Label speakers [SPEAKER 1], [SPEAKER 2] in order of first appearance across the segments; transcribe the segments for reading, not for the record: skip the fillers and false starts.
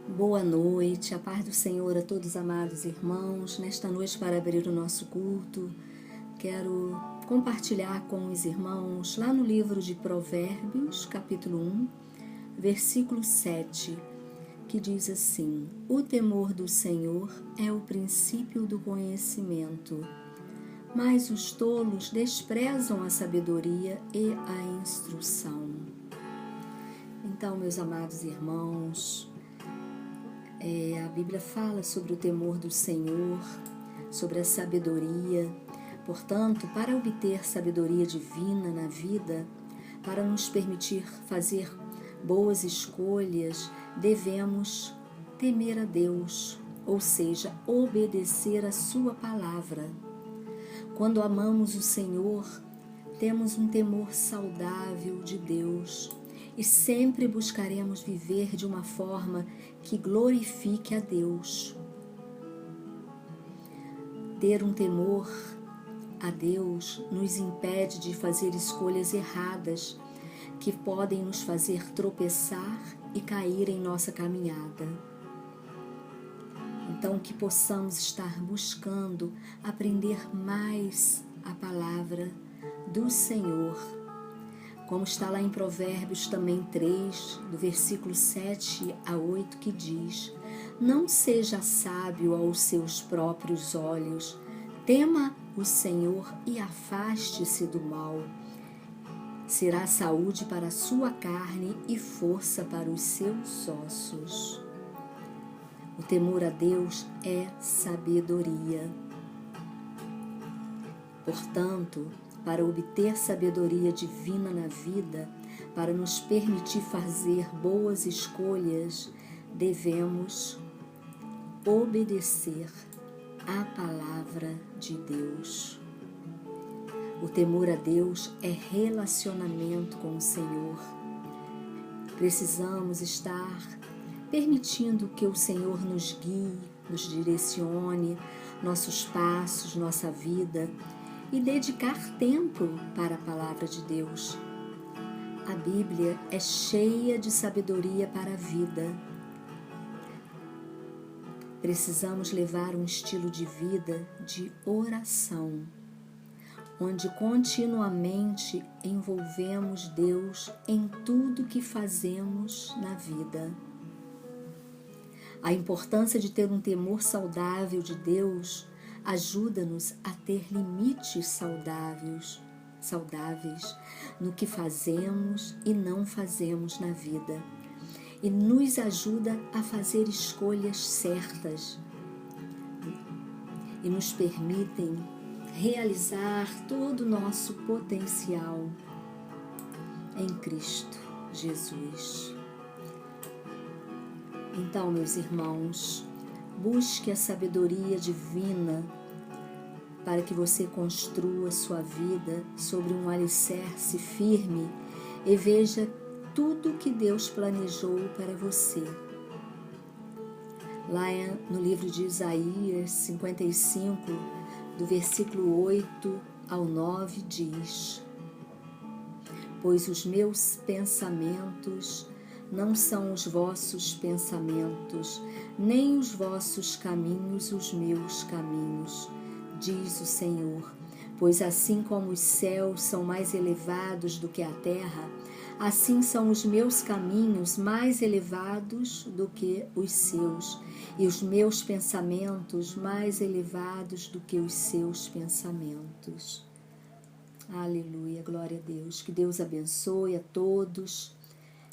[SPEAKER 1] Boa noite, a paz do Senhor a todos amados irmãos. Nesta noite, para abrir o nosso culto, quero compartilhar com os irmãos lá no livro de Provérbios, capítulo 1, versículo 7, que diz assim: O temor do Senhor é o princípio do conhecimento, mas os tolos desprezam a sabedoria e a instrução. Então, meus amados irmãos, a Bíblia fala sobre o temor do Senhor, sobre a sabedoria. Portanto, para obter sabedoria divina na vida, para nos permitir fazer boas escolhas, devemos temer a Deus, ou seja, obedecer a sua palavra. Quando amamos o Senhor, temos um temor saudável de Deus e sempre buscaremos viver de uma forma que glorifique a Deus. Ter um temor a Deus nos impede de fazer escolhas erradas que podem nos fazer tropeçar e cair em nossa caminhada. Então, que possamos estar buscando aprender mais a palavra do Senhor, como está lá em Provérbios também 3, do versículo 7 a 8, que diz: Não seja sábio aos seus próprios olhos, tema o Senhor e afaste-se do mal. Será saúde para a sua carne e força para os seus ossos. O temor a Deus é sabedoria. Portanto, para obter sabedoria divina na vida, para nos permitir fazer boas escolhas, devemos obedecer à palavra de Deus. O temor a Deus é relacionamento com o Senhor. Precisamos estar permitindo que o Senhor nos guie, nos direcione, nossos passos, nossa vida, e dedicar tempo para a palavra de Deus. A Bíblia é cheia de sabedoria para a vida. Precisamos levar um estilo de vida de oração, onde continuamente envolvemos Deus em tudo que fazemos na vida. A importância de ter um temor saudável de Deus ajuda-nos a ter limites saudáveis no que fazemos e não fazemos na vida, e nos ajuda a fazer escolhas certas e nos permitem realizar todo o nosso potencial em Cristo Jesus. Então, meus irmãos, busque a sabedoria divina para que você construa sua vida sobre um alicerce firme e veja tudo que Deus planejou para você. Lá no livro de Isaías 55, do versículo 8 ao 9, diz: Pois os meus pensamentos não são os vossos pensamentos, nem os vossos caminhos os meus caminhos, diz o Senhor. Pois assim como os céus são mais elevados do que a terra, assim são os meus caminhos mais elevados do que os seus, e os meus pensamentos mais elevados do que os seus pensamentos. Aleluia, glória a Deus. Que Deus abençoe a todos.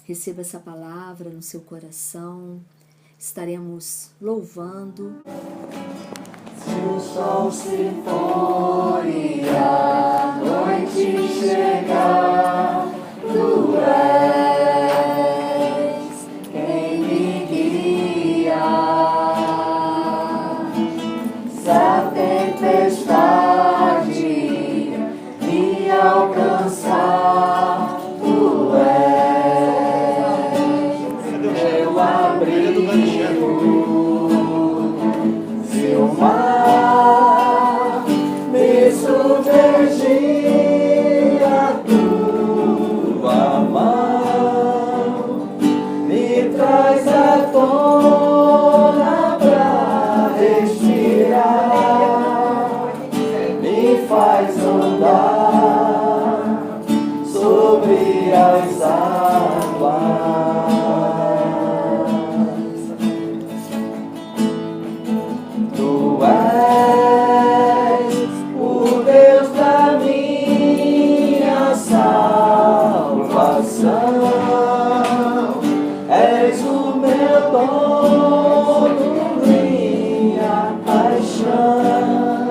[SPEAKER 1] Receba essa palavra no seu coração. Estaremos louvando.
[SPEAKER 2] Se o sol se for e a noite chegar, tu és quem me guia. Se a tempestade me alcançar, tu és meu abrigo. Se o mar me submergir, a tua mão me traz à tona. o meu dono, minha paixão,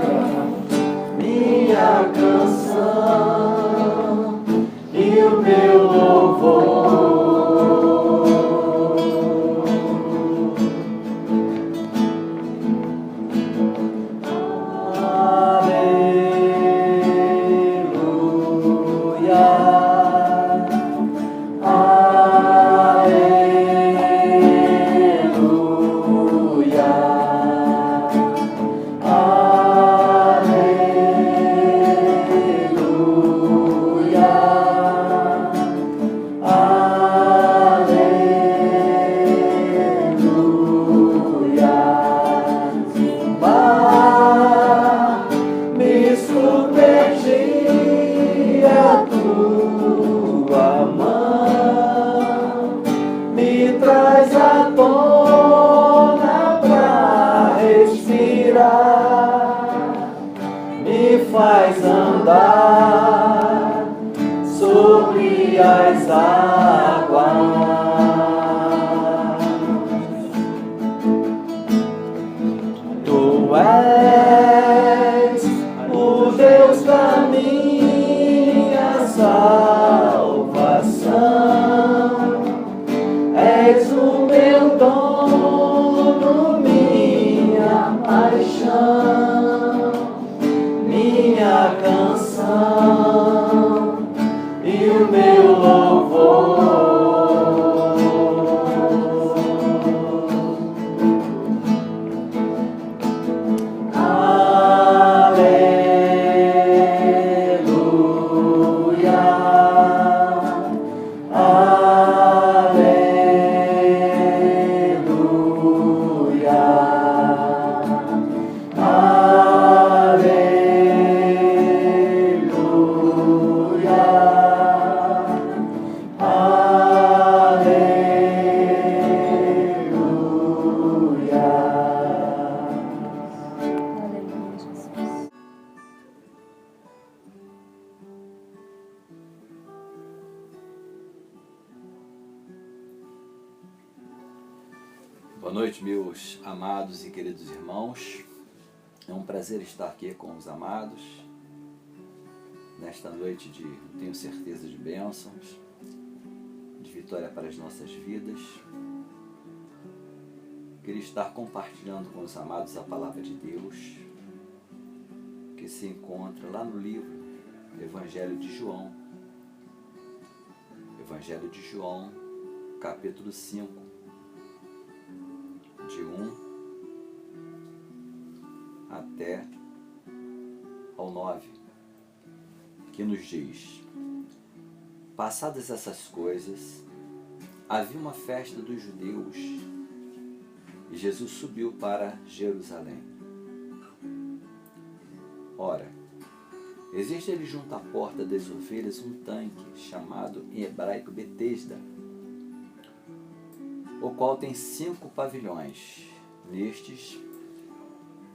[SPEAKER 2] minha canção e o meu louvor. Faz andar sobre as águas. Tu és o Deus da minha salvação, és o meu dono, minha paixão, minha canção e o meu louvor.
[SPEAKER 3] Boa noite, meus amados e queridos irmãos. É um prazer estar aqui com os amados nesta noite de, tenho certeza, de bênçãos, de vitória para as nossas vidas. Queria estar compartilhando com os amados a palavra de Deus, que se encontra lá no livro Evangelho de João. Evangelho de João, capítulo 5. De 1 até ao 9, que nos diz: passadas essas coisas, havia uma festa dos judeus e Jesus subiu para Jerusalém. Ora, existe ali junto à porta das ovelhas um tanque chamado em hebraico Betesda, o qual tem 5 pavilhões. Nestes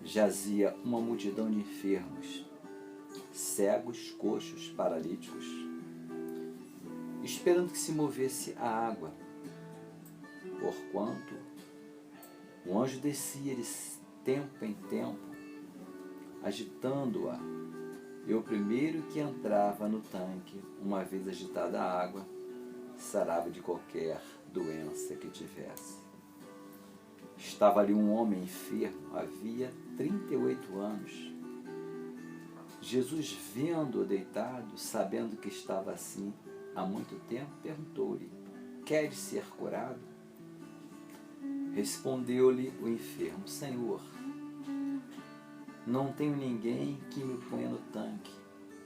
[SPEAKER 3] jazia uma multidão de enfermos, cegos, coxos, paralíticos, esperando que se movesse a água, porquanto o anjo descia de tempo em tempo, agitando-a, e o primeiro que entrava no tanque, uma vez agitada a água, sarava de qualquer doença que tivesse. Estava ali um homem enfermo, havia 38 anos. Jesus, vendo-o deitado, sabendo que estava assim há muito tempo, perguntou-lhe: queres ser curado? Respondeu-lhe o enfermo: Senhor, não tenho ninguém que me ponha no tanque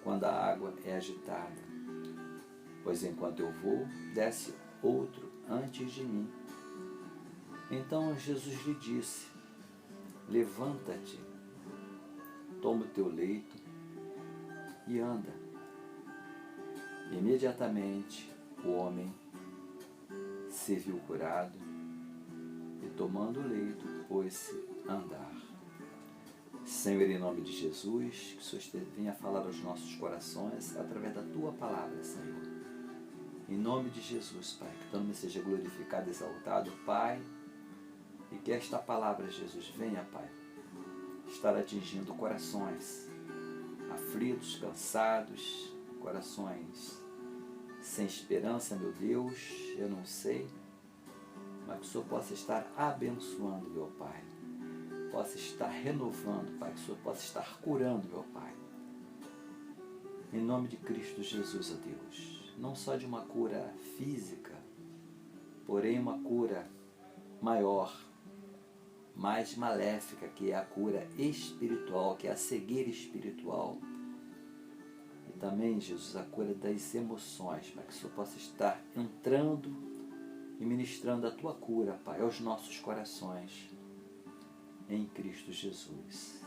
[SPEAKER 3] quando a água é agitada, pois enquanto eu vou, desce outro antes de mim. Então Jesus lhe disse: levanta-te, toma o teu leito e anda. Imediatamente o homem se viu curado e, tomando o leito, pôs-se a andar. Senhor, em nome de Jesus, que o Senhor venha falar aos nossos corações através da Tua palavra, Senhor. Em nome de Jesus, Pai, que teu nome seja glorificado, exaltado, Pai, e que esta palavra, Jesus, venha, Pai, estar atingindo corações aflitos, cansados, corações sem esperança, meu Deus, eu não sei, mas que o Senhor possa estar abençoando, meu Pai, possa estar renovando, Pai, que o Senhor possa estar curando, meu Pai. Em nome de Cristo Jesus, ó Deus, não só de uma cura física, porém uma cura maior, mais maléfica, que é a cura espiritual, que é a cegueira espiritual. E também, Jesus, a cura das emoções, para que o Senhor possa estar entrando e ministrando a tua cura, Pai, aos nossos corações, em Cristo Jesus.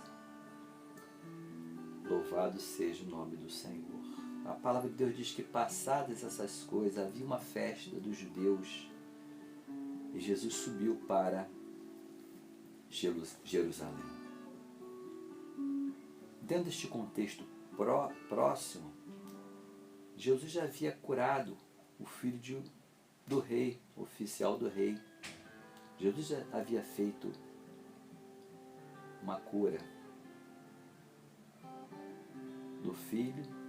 [SPEAKER 3] Louvado seja o nome do Senhor. A palavra de Deus diz que, passadas essas coisas, havia uma festa dos judeus e Jesus subiu para Jerusalém. Dentro deste contexto próximo, Jesus já havia curado o filho do rei, oficial do rei. Jesus já havia feito uma cura do filho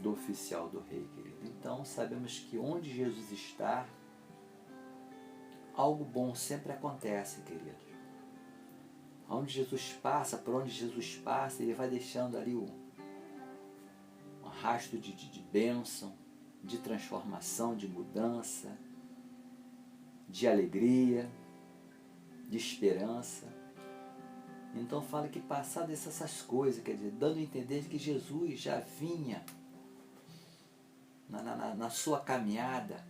[SPEAKER 3] do oficial do rei, querido. Então sabemos que onde Jesus está, algo bom sempre acontece, querido. Onde Jesus passa, por onde Jesus passa, ele vai deixando ali um rastro de bênção, de transformação, de mudança, de alegria, de esperança. Então fala que passadas essas coisas, quer dizer, dando a entender que Jesus já vinha na sua caminhada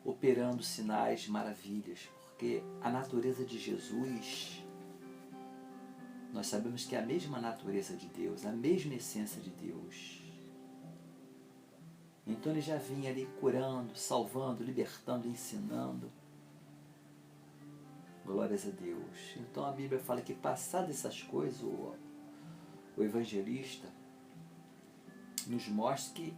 [SPEAKER 3] operando sinais, maravilhas, porque a natureza de Jesus, nós sabemos que é a mesma natureza de Deus, a mesma essência de Deus. Então ele já vinha ali curando, salvando, libertando, ensinando. Glórias a Deus. Então a Bíblia fala que passadas essas coisas, o evangelista nos mostra que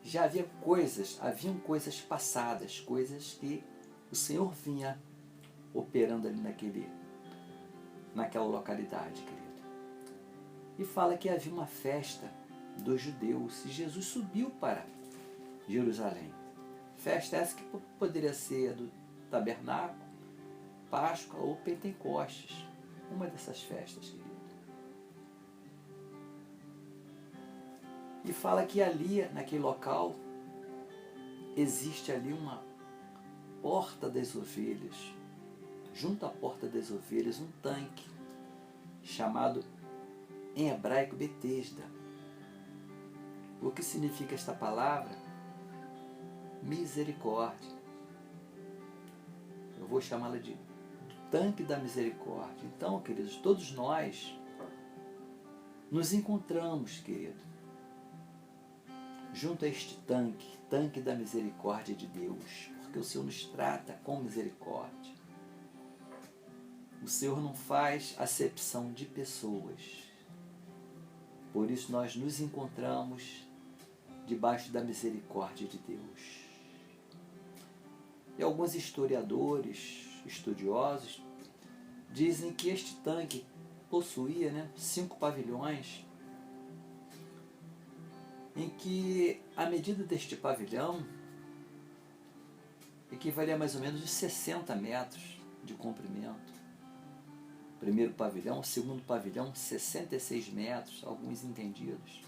[SPEAKER 3] já haviam coisas passadas, coisas que o Senhor vinha operando ali naquela localidade, querido. E fala que havia uma festa dos judeus e Jesus subiu para Jerusalém. Festa essa que poderia ser do tabernáculo, Páscoa ou Pentecostes. Uma dessas festas, querido. E fala que ali, naquele local, existe ali uma porta das ovelhas. Junto à porta das ovelhas, um tanque, chamado em hebraico Betesda. O que significa esta palavra? Misericórdia. Eu vou chamá-la de tanque da misericórdia. Então, queridos, todos nós nos encontramos, querido, junto a este tanque da misericórdia de Deus, porque o Senhor nos trata com misericórdia. O Senhor não faz acepção de pessoas. Por isso nós nos encontramos debaixo da misericórdia de Deus. E alguns historiadores, estudiosos, dizem que este tanque possuía 5 pavilhões, em que a medida deste pavilhão equivalia a mais ou menos de 60 metros de comprimento. O primeiro pavilhão, o segundo pavilhão, 66 metros, alguns entendidos.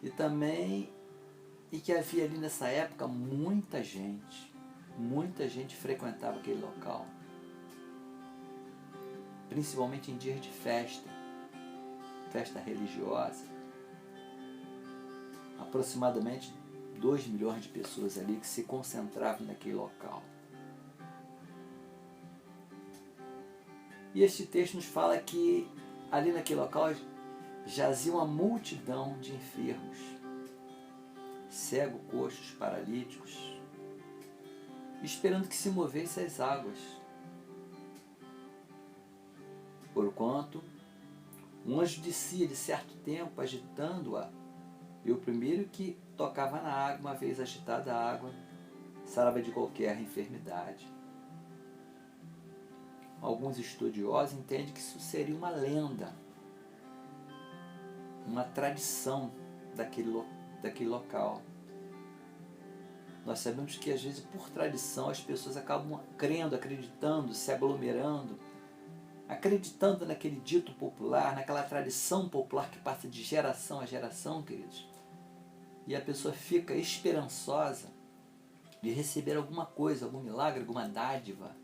[SPEAKER 3] E que havia ali nessa época muita gente frequentava aquele local, principalmente em dias de festa religiosa. Aproximadamente 2 milhões de pessoas ali que se concentravam naquele local. E este texto nos fala que ali naquele local jazia uma multidão de enfermos, cegos, coxos, paralíticos, esperando que se movessem as águas. Porquanto um anjo descia de certo tempo, agitando-a, e o primeiro que tocava na água, uma vez agitada a água, sarava de qualquer enfermidade. Alguns estudiosos entendem que isso seria uma lenda, uma tradição daquele local. Nós sabemos que às vezes por tradição as pessoas acabam crendo, acreditando, se aglomerando, acreditando naquele dito popular, naquela tradição popular que passa de geração a geração, queridos. E a pessoa fica esperançosa de receber alguma coisa, algum milagre, alguma dádiva.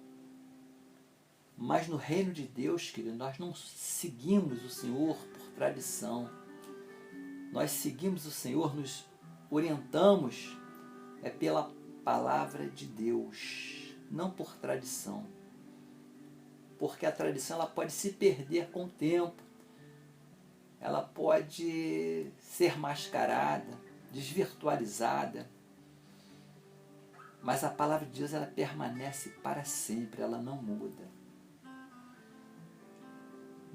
[SPEAKER 3] Mas no reino de Deus, querido, nós não seguimos o Senhor por tradição. Nós seguimos o Senhor, nos orientamos pela palavra de Deus, não por tradição. Porque a tradição ela pode se perder com o tempo. Ela pode ser mascarada, desvirtualizada. Mas a palavra de Deus ela permanece para sempre, ela não muda.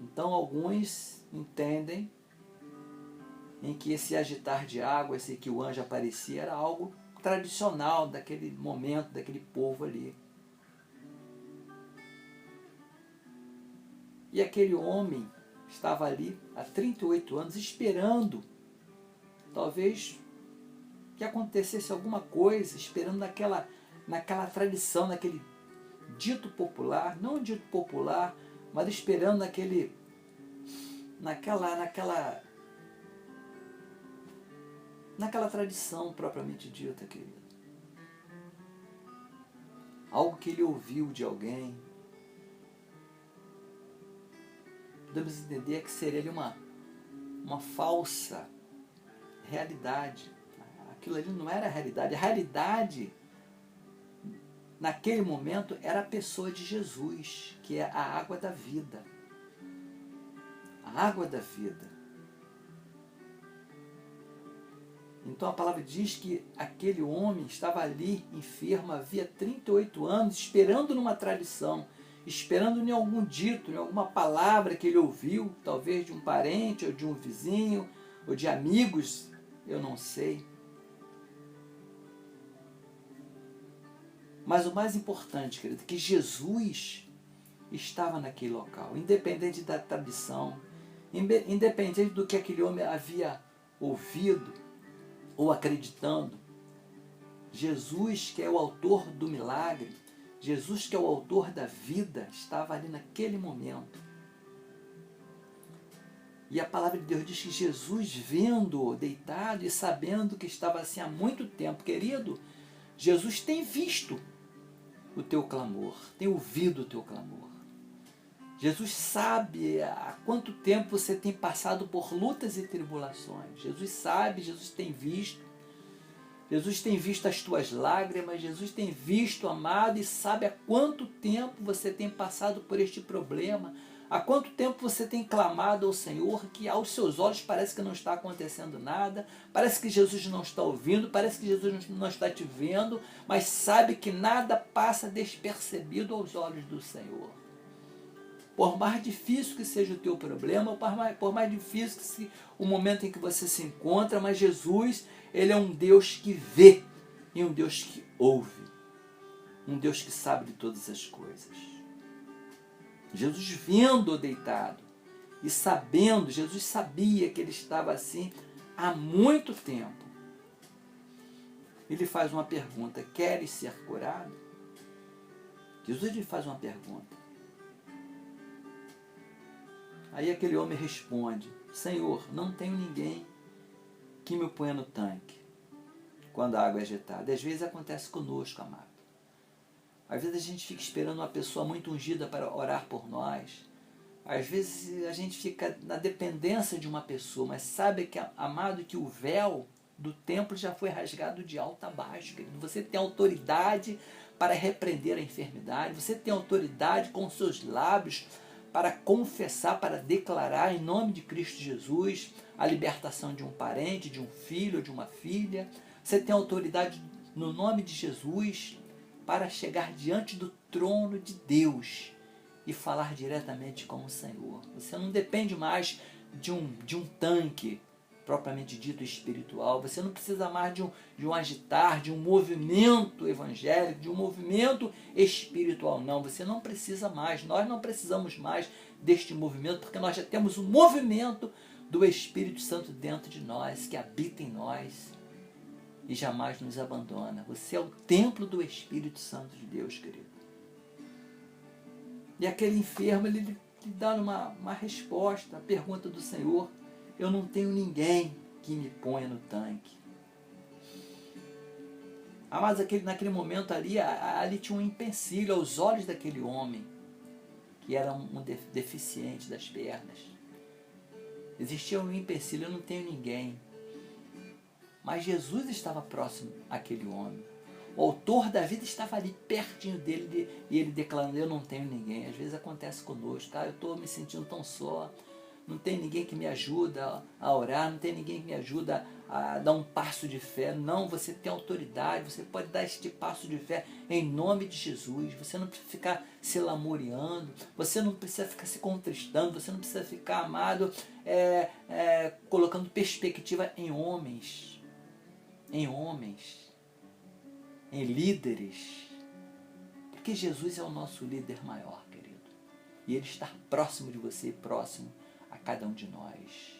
[SPEAKER 3] Então alguns entendem em que esse agitar de água, esse que o anjo aparecia, era algo tradicional daquele momento, daquele povo ali. E aquele homem estava ali há 38 anos esperando, talvez que acontecesse alguma coisa, esperando naquela tradição, naquele dito popular, não dito popular, mas esperando naquela tradição propriamente dita, querido. Algo que ele ouviu de alguém. Podemos entender que seria ali uma falsa realidade. Aquilo ali não era a realidade. A realidade, naquele momento, era a pessoa de Jesus, que é a água da vida. A água da vida. Então a palavra diz que aquele homem estava ali enfermo havia 38 anos, esperando numa tradição, esperando em algum dito, em alguma palavra que ele ouviu, talvez de um parente, ou de um vizinho, ou de amigos, eu não sei. Mas o mais importante, querido, é que Jesus estava naquele local, independente da tradição, independente do que aquele homem havia ouvido ou acreditando. Jesus, que é o autor do milagre, Jesus, que é o autor da vida, estava ali naquele momento. E a palavra de Deus diz que Jesus, vendo-o deitado e sabendo que estava assim há muito tempo, querido, Jesus tem visto o teu clamor, tem ouvido o teu clamor. Jesus sabe há quanto tempo você tem passado por lutas e tribulações. Jesus sabe, Jesus tem visto. Jesus tem visto as tuas lágrimas, Jesus tem visto, amado, e sabe há quanto tempo você tem passado por este problema, há quanto tempo você tem clamado ao Senhor, que aos seus olhos parece que não está acontecendo nada, parece que Jesus não está ouvindo, parece que Jesus não está te vendo, mas sabe que nada passa despercebido aos olhos do Senhor. Por mais difícil que seja o teu problema, por mais difícil que seja o momento em que você se encontra, mas Jesus, Ele é um Deus que vê e um Deus que ouve. Um Deus que sabe de todas as coisas. Jesus vendo-o deitado e sabendo, Jesus sabia que ele estava assim há muito tempo. Ele faz uma pergunta: queres ser curado? Jesus lhe faz uma pergunta. Aí aquele homem responde: Senhor, não tenho ninguém que me ponha no tanque quando a água é agitada. Às vezes acontece conosco, amado. Às vezes a gente fica esperando uma pessoa muito ungida para orar por nós. Às vezes a gente fica na dependência de uma pessoa, mas sabe, que, amado, que o véu do templo já foi rasgado de alto a baixo, querido. Você tem autoridade para repreender a enfermidade, você tem autoridade com os seus lábios para confessar, para declarar em nome de Cristo Jesus a libertação de um parente, de um filho ou de uma filha. Você tem autoridade no nome de Jesus para chegar diante do trono de Deus e falar diretamente com o Senhor. Você não depende mais de um tanque propriamente dito espiritual. Você não precisa mais de um agitar, de um movimento evangélico, de um movimento espiritual. Não, você não precisa mais. Nós não precisamos mais deste movimento, porque nós já temos o movimento do Espírito Santo dentro de nós, que habita em nós e jamais nos abandona. Você é o templo do Espírito Santo de Deus, querido. E aquele enfermo, ele lhe dá uma resposta à pergunta do Senhor: eu não tenho ninguém que me ponha no tanque. Mas naquele momento ali tinha um empecilho aos olhos daquele homem, que era um deficiente das pernas. Existia um empecilho: eu não tenho ninguém. Mas Jesus estava próximo àquele homem. O autor da vida estava ali pertinho dele e ele declarando: eu não tenho ninguém. Às vezes acontece conosco, eu estou me sentindo tão só, não tem ninguém que me ajuda a orar, não tem ninguém que me ajuda a dar um passo de fé. Não, você tem autoridade, você pode dar este passo de fé em nome de Jesus. Você não precisa ficar se lamuriando, você não precisa ficar se contristando, você não precisa ficar, amado, colocando perspectiva em homens, em líderes, porque Jesus é o nosso líder maior, querido, e Ele está próximo de você, próximo a cada um de nós.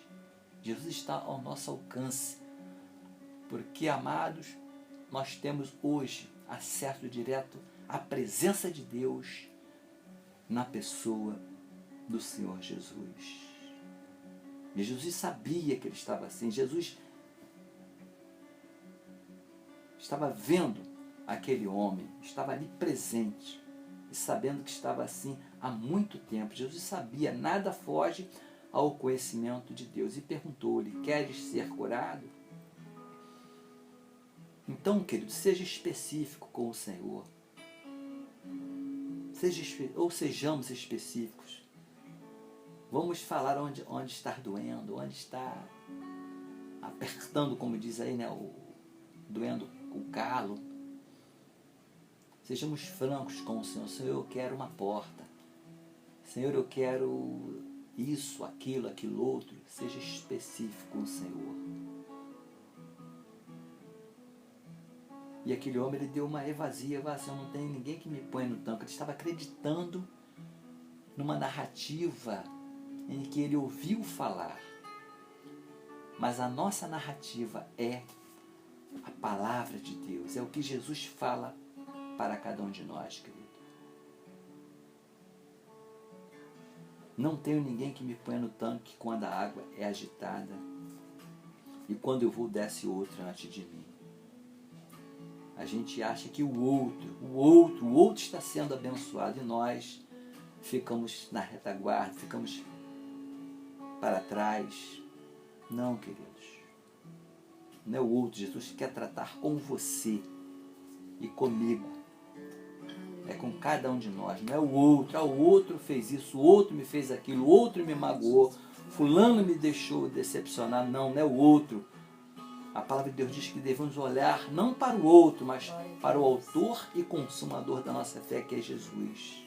[SPEAKER 3] Jesus está ao nosso alcance, porque, amados, nós temos hoje acesso direto à presença de Deus na pessoa do Senhor Jesus. E Jesus sabia que Ele estava assim. Jesus estava vendo aquele homem, estava ali presente e sabendo que estava assim há muito tempo. Jesus sabia, nada foge ao conhecimento de Deus, e perguntou-lhe: queres ser curado? Então, querido, seja específico com o Senhor, sejamos específicos. Vamos falar onde está doendo, onde está apertando, como diz aí, doendo o calo. Sejamos francos com o Senhor. Senhor, eu quero uma porta. Senhor, eu quero isso, aquilo outro. Seja específico com o Senhor. E aquele homem, ele deu uma evasiva: não tem ninguém que me ponha no tanque. Ele estava acreditando numa narrativa em que ele ouviu falar. Mas a nossa narrativa é a palavra de Deus, é o que Jesus fala para cada um de nós, querido. Não tenho ninguém que me ponha no tanque quando a água é agitada, e quando eu vou desce outro antes de mim. A gente acha que o outro está sendo abençoado, e nós ficamos na retaguarda, ficamos para trás. Não, queridos. Não é o outro. Jesus quer tratar com você e comigo. É com cada um de nós. Não é o outro. O outro fez isso, o outro me fez aquilo, o outro me magoou, fulano me deixou decepcionar. Não é o outro. A palavra de Deus diz que devemos olhar não para o outro, mas para o autor e consumador da nossa fé, que é Jesus.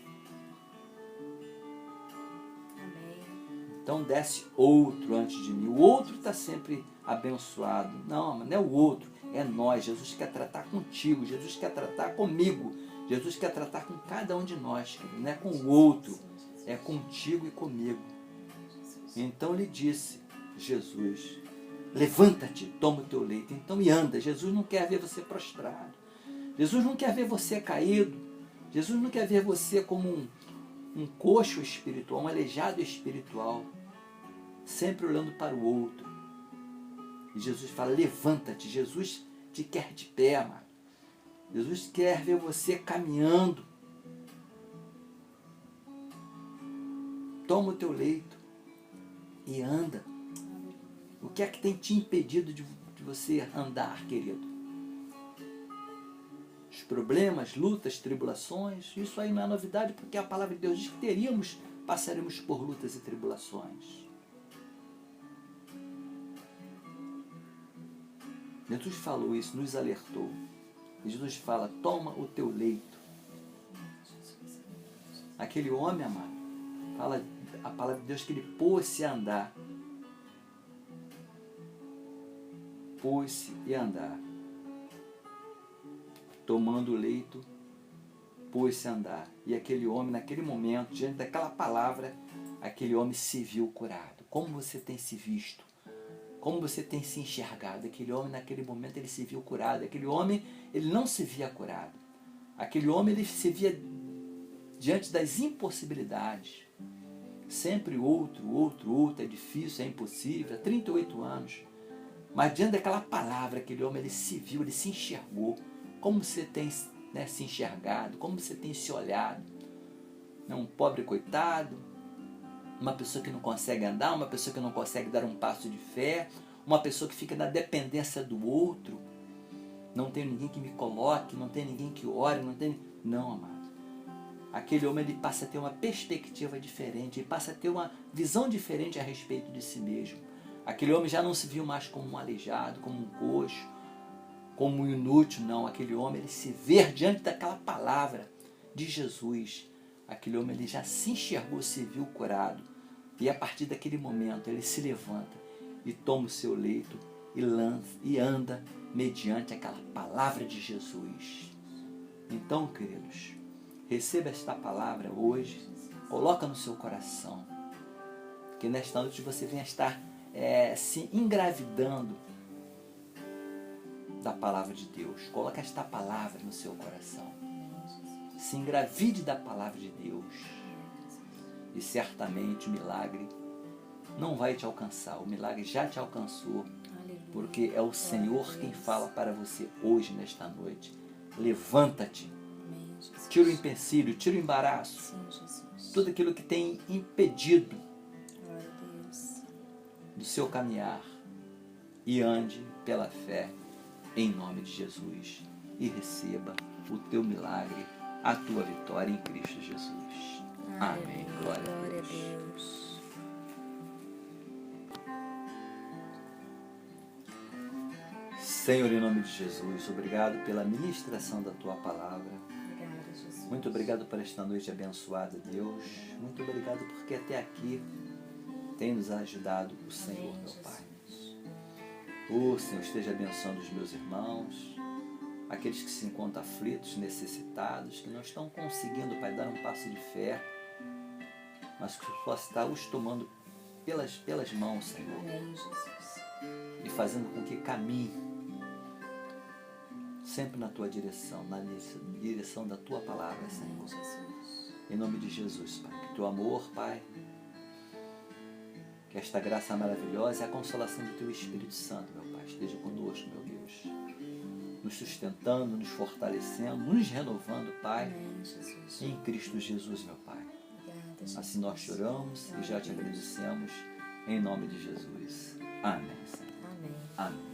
[SPEAKER 3] Então desce outro antes de mim. O outro está sempre abençoado. Não, mas não é o outro, é nós. Jesus quer tratar contigo, Jesus quer tratar comigo, Jesus quer tratar com cada um de nós, não é com o outro, é contigo e comigo. Então ele disse, Jesus: levanta-te, toma o teu leito. Então e anda. Jesus não quer ver você prostrado, Jesus não quer ver você caído, Jesus não quer ver você como um coxo espiritual, um aleijado espiritual, sempre olhando para o outro. E Jesus fala: levanta-te. Jesus te quer de pé, amado. Jesus quer ver você caminhando. Toma o teu leito e anda. O que é que tem te impedido de você andar, querido? Os problemas, lutas, tribulações, isso aí não é novidade, porque a palavra de Deus diz que passaremos por lutas e tribulações. Jesus falou isso, nos alertou. E Jesus fala: toma o teu leito. Aquele homem, amado, fala a palavra de Deus que ele pôs-se a andar. pôs-se e andar. Tomando o leito, pôs-se a andar. E aquele homem, naquele momento, diante daquela palavra, aquele homem se viu curado. Como você tem se visto? Como você tem se enxergado? Aquele homem, naquele momento, ele se viu curado. Aquele homem, ele não se via curado. Aquele homem, ele se via diante das impossibilidades. Sempre outro, é difícil, é impossível. Há 38 anos. Mas diante daquela palavra, aquele homem, ele se viu, ele se enxergou. Como você tem, né, se enxergado? Como você tem se olhado? Um pobre coitado, uma pessoa que não consegue andar, uma pessoa que não consegue dar um passo de fé, uma pessoa que fica na dependência do outro. Não tem ninguém que me coloque, não tem ninguém que ore, Não, amado. Aquele homem, ele passa a ter uma perspectiva diferente, ele passa a ter uma visão diferente a respeito de si mesmo. Aquele homem já não se viu mais como um aleijado, como um coxo, como um inútil, não. Aquele homem, ele se vê diante daquela palavra de Jesus. Aquele homem, ele já se enxergou, se viu curado. E a partir daquele momento, ele se levanta e toma o seu leito e anda mediante aquela palavra de Jesus. Então, queridos, receba esta palavra hoje, coloca no seu coração, que nesta noite você venha estar se engravidando da palavra de Deus. Coloca esta palavra no seu coração. Se engravide da palavra de Deus. E certamente o milagre não vai te alcançar. O milagre já te alcançou. Porque é o Senhor quem fala para você hoje, nesta noite. Levanta-te. Tira o empecilho, tira o embaraço. Tudo aquilo que tem impedido do seu caminhar. E ande pela fé em nome de Jesus. E receba o teu milagre, a tua vitória em Cristo Jesus. Amém. Glória a Deus. Senhor, em nome de Jesus, obrigado pela ministração da tua palavra.
[SPEAKER 1] Obrigada, Jesus.
[SPEAKER 3] Muito obrigado por esta noite abençoada, Deus. Muito obrigado porque até aqui tem nos ajudado o Senhor, meu Pai. O Senhor esteja abençoando os meus irmãos, aqueles que se encontram aflitos, necessitados, que não estão conseguindo, Pai, dar um passo de fé, mas que possa estar os tomando pelas mãos, Senhor.
[SPEAKER 1] Amém, Jesus.
[SPEAKER 3] E fazendo com que caminhe sempre na tua direção, na direção da tua palavra, Senhor.
[SPEAKER 1] Jesus.
[SPEAKER 3] Em nome de Jesus, Pai. Que teu amor, Pai, que esta graça maravilhosa e a consolação do teu Espírito Santo, meu Pai, esteja conosco, meu Deus. Nos sustentando, nos fortalecendo, nos renovando, Pai.
[SPEAKER 1] Amém, Jesus.
[SPEAKER 3] Em Cristo Jesus, meu Pai.
[SPEAKER 1] Obrigada, Jesus.
[SPEAKER 3] Assim nós choramos e já te agradecemos. Em nome de Jesus. Amém, Senhor.
[SPEAKER 1] Amém.
[SPEAKER 3] Amém.